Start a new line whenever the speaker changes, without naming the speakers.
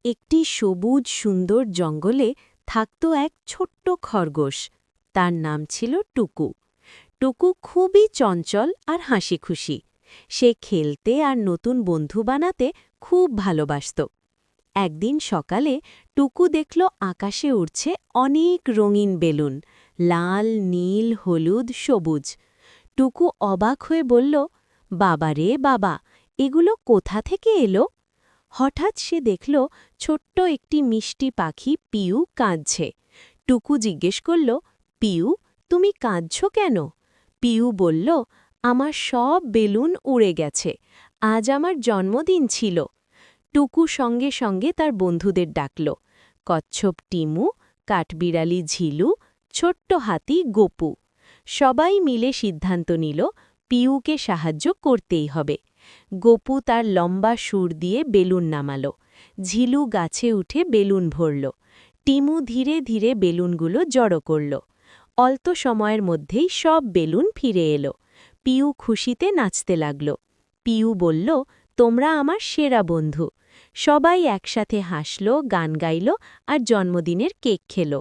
একটি সবুজ সুন্দর জঙ্গলে থাকত এক ছোট্ট খরগোশ। তার নাম ছিল টুকু। টুকু খুবই চঞ্চল আর হাসিখুশি। সে খেলতে আর নতুন বন্ধু বানাতে খুব ভালোবাসত। একদিন সকালে টুকু দেখল আকাশে উড়ছে অনেক রঙিন বেলুন, লাল, নীল, হলুদ, সবুজ। টুকু অবাক হয়ে বলল, বাবা রে বাবা, এগুলো কোথা থেকে এলো? হঠাৎ সে দেখল ছোট্ট একটি মিষ্টি পাখি পিউ কাঁদছে। টুকু জিজ্ঞেস করল, পিউ, তুমি কাঁদছ কেন? পিউ বলল, আমার সব বেলুন উড়ে গেছে, আজ আমার জন্মদিন ছিল। টুকু সঙ্গে সঙ্গে তার বন্ধুদের ডাকল, কচ্ছপ টিমু, কাঠবিড়ালি ঝিলু, ছোট্ট হাতি গোপু। সবাই মিলে সিদ্ধান্ত নিল পিউকে সাহায্য করতেই হবে। গোপু তার লম্বা সুর দিয়ে বেলুন নামাল, ঝিলু গাছে উঠে বেলুন ভরল, টিমু ধীরে ধীরে বেলুনগুলো জড়ো করল। অল্প সময়ের মধ্যেই সব বেলুন ফিরে এলো। পিউ খুশিতে নাচতে লাগল। পিউ বলল, তোমরা আমার সেরা বন্ধু। সবাই একসাথে হাসল, গান গাইল আর জন্মদিনের কেক খেল।